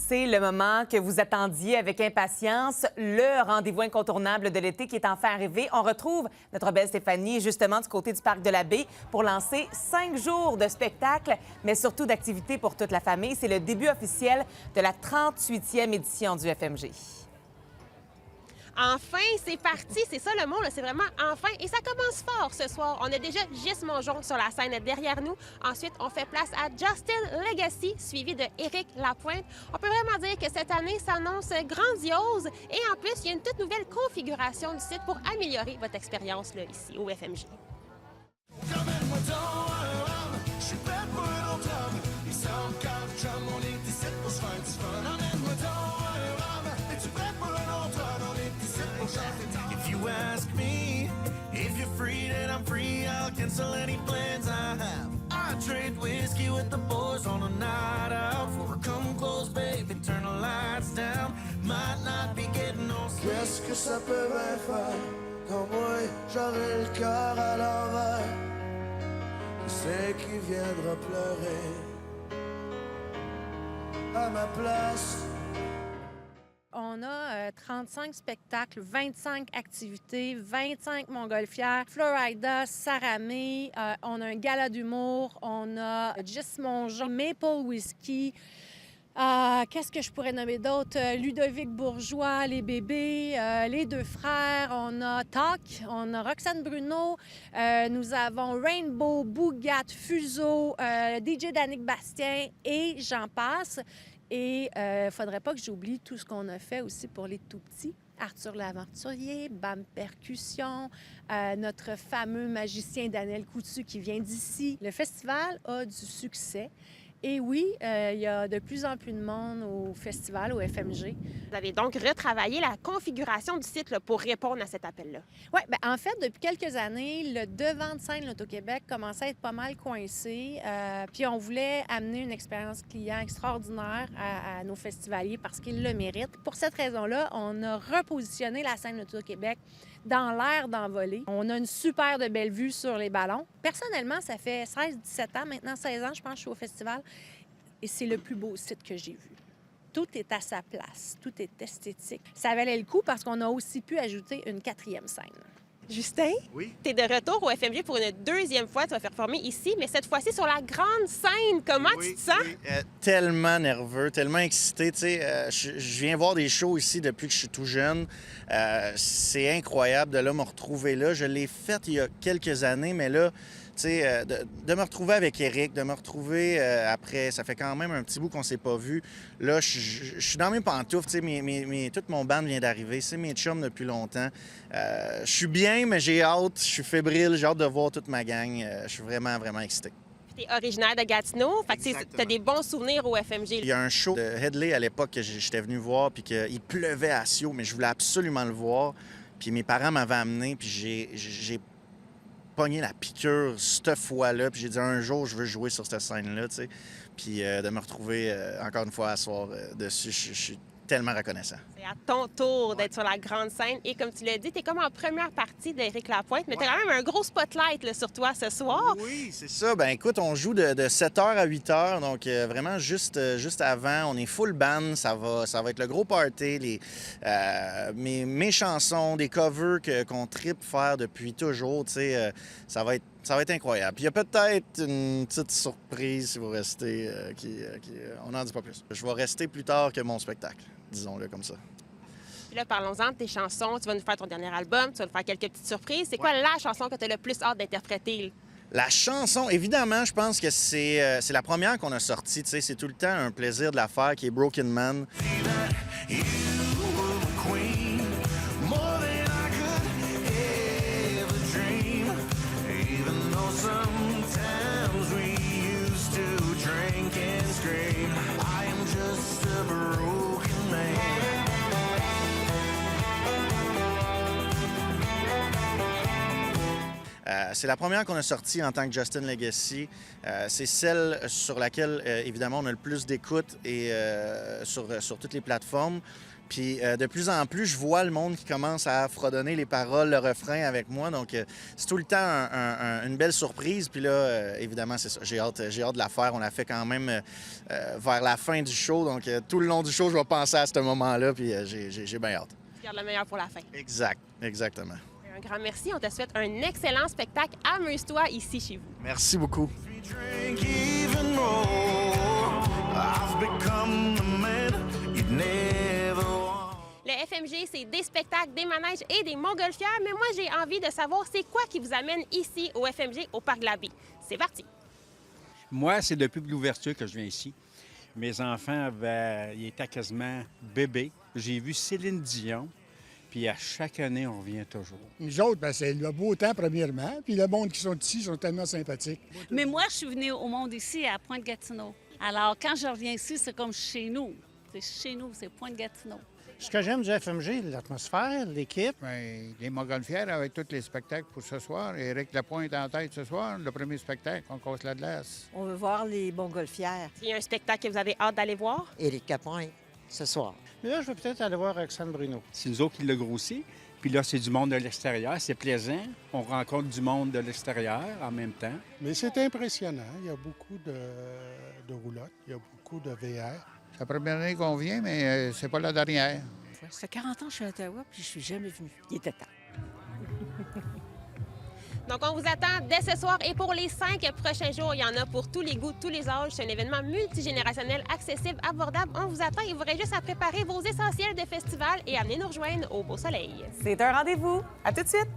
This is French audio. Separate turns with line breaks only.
C'est le moment que vous attendiez avec impatience, le rendez-vous incontournable de l'été qui est enfin arrivé. On retrouve notre belle Stéphanie justement du côté du Parc de la Baie pour lancer 5 jours de spectacle, mais surtout d'activités pour toute la famille. C'est le début officiel de la 38e édition du FMG.
Enfin, c'est parti, c'est ça le mot, là. C'est vraiment enfin. Et ça commence fort ce soir. On a déjà Gis Mongeon sur la scène derrière nous. Ensuite, on fait place à Justin Legacy, suivi de Éric Lapointe. On peut vraiment dire que cette année s'annonce grandiose. Et en plus, il y a une toute nouvelle configuration du site pour améliorer votre expérience là, ici au FMG.
If you ask me if you're free, then I'm free. I'll cancel any plans I have. I trade whiskey with the boys on a night out. For a come close, baby, turn the lights down. Might not be getting no sleep.
Qu'est-ce que ça peut bien faire quand moi j'aurai le cœur à l'envers? Qui c'est qui viendra pleurer à ma place?
On a 35 spectacles, 25 activités, 25 montgolfières, Florida, Saramé, on a un gala d'humour, on a Gis Mongeon, Maple Whisky. Qu'est-ce que je pourrais nommer d'autre? Ludovic Bourgeois, les bébés, les deux frères, on a Talk, on a Roxane Bruno, nous avons Rainbow, Bougat, Fuseau, DJ Danick Bastien et j'en passe. Et il ne faudrait pas que j'oublie tout ce qu'on a fait aussi pour les tout-petits. Arthur l'Aventurier, BAM Percussion, notre fameux magicien Daniel Coutu qui vient d'ici. Le festival a du succès. Et oui, il y a de plus en plus de monde au festival, au FMG.
Vous avez donc retravaillé la configuration du site là, pour répondre à cet appel-là.
Oui, bien, en fait, depuis quelques années, le devant de scène l'Auto-Québec commençait à être pas mal coincé. Puis on voulait amener une expérience client extraordinaire à nos festivaliers parce qu'ils le méritent. Pour cette raison-là, on a repositionné la scène l'Auto-Québec dans l'air d'envolée. On a une super de belle vue sur les ballons. Personnellement, ça fait 16-17 ans, maintenant 16 ans, je pense que je suis au festival. Et c'est le plus beau site que j'ai vu. Tout est à sa place, tout est esthétique. Ça valait le coup parce qu'on a aussi pu ajouter une 4e scène.
Justin,
Oui.
tu es de retour au FMG pour une 2e fois. Tu vas performer ici, mais cette fois-ci sur la grande scène. Comment tu te sens?
Oui. Tellement nerveux, tellement excité. Tu sais, je viens voir des shows ici depuis que je suis tout jeune. C'est incroyable de là me retrouver là. Je l'ai fait il y a quelques années, mais là, tu sais, de me retrouver avec Éric, de me retrouver après, ça fait quand même un petit bout qu'on s'est pas vu. Là, je suis dans mes pantoufles, tu sais, toute mon band vient d'arriver, c'est mes chums depuis longtemps. Je suis bien, mais j'ai hâte, je suis fébrile, j'ai hâte de voir toute ma gang. Je suis vraiment, vraiment excité.
Tu es originaire de Gatineau, fait que tu as des bons souvenirs au FMG.
Il y a un show de Headley à l'époque que j'étais venu voir, puis qu'il pleuvait à Sio, mais je voulais absolument le voir. Puis mes parents m'avaient amené, puis j'ai pogné la piqûre cette fois-là, puis j'ai dit un jour je veux jouer sur cette scène-là, tu sais. Puis de me retrouver encore une fois à soir dessus, je suis tellement reconnaissant.
C'est à ton tour d'être sur la grande scène. Et comme tu l'as dit, tu es comme en première partie d'Éric Lapointe, mais tu as quand même un gros spotlight là, sur toi ce soir.
Oui, c'est ça. Ben écoute, on joue de 7h à 8h, donc vraiment juste avant. On est full band, ça va être le gros party. Mes chansons, des covers qu'on tripe faire depuis toujours, tu sais, ça va être incroyable. Puis il y a peut-être une petite surprise si vous restez, on n'en dit pas plus. Je vais rester plus tard que mon spectacle, disons-le comme ça.
Puis là, parlons-en de tes chansons. Tu vas nous faire ton dernier album, tu vas nous faire quelques petites surprises. C'est quoi la chanson que tu as le plus hâte d'interpréter?
La chanson, évidemment, je pense que c'est la première qu'on a sortie. Tu sais, c'est tout le temps un plaisir de la faire, qui est Broken Man. C'est la première qu'on a sortie en tant que Justin Legacy. C'est celle sur laquelle, évidemment, on a le plus d'écoute et sur toutes les plateformes. Puis de plus en plus, je vois le monde qui commence à fredonner les paroles, le refrain avec moi. Donc, c'est tout le temps une belle surprise. Puis là, évidemment, c'est ça. J'ai hâte de la faire. On l'a fait quand même vers la fin du show. Donc, tout le long du show, je vais penser à ce moment-là. Puis j'ai bien hâte.
Tu gardes le meilleur pour la fin.
Exactement.
Un grand merci. On te souhaite un excellent spectacle. Amuse-toi ici chez vous.
Merci beaucoup.
Drink even more. I've become the man you'd never want.
Le FMG, c'est des spectacles, des manèges et des montgolfières. Mais moi, j'ai envie de savoir c'est quoi qui vous amène ici au FMG, au Parc de la Baie. C'est parti.
Moi, c'est depuis l'ouverture que je viens ici. Mes enfants ils étaient quasiment bébés. J'ai vu Céline Dion. Puis à chaque année, on revient toujours.
Nous autres, ben, c'est le beau temps, premièrement. Puis le monde qui sont ici sont tellement sympathiques.
Mais moi, je suis venue au monde ici, à Pointe-Gatineau. Alors, quand je reviens ici, c'est comme chez nous. C'est chez nous, c'est Pointe-Gatineau.
Ce que j'aime du FMG, l'atmosphère, l'équipe.
Bien, les montgolfières avec tous les spectacles pour ce soir. Éric Lapointe en tête ce soir, le premier spectacle, on casse la glace.
On veut voir les montgolfières.
Il y a un spectacle que vous avez hâte d'aller voir.
Éric Lapointe, ce soir.
Mais là, je vais peut-être aller voir Roxane Bruno.
C'est nous autres qui l'a grossi. Puis là, c'est du monde de l'extérieur. C'est plaisant. On rencontre du monde de l'extérieur en même temps.
Mais c'est impressionnant. Il y a beaucoup de roulottes, il y a beaucoup de VR.
C'est la première année qu'on vient, mais c'est pas la dernière.
Ça fait 40 ans que je suis à Ottawa, puis je suis jamais venue. Il était temps.
Donc, on vous attend dès ce soir. Et pour les 5 prochains jours, il y en a pour tous les goûts, tous les âges. C'est un événement multigénérationnel, accessible, abordable. On vous attend. Il vous reste juste à préparer vos essentiels de festival et à venir nous rejoindre au Beau Soleil.
C'est un rendez-vous. À tout de suite.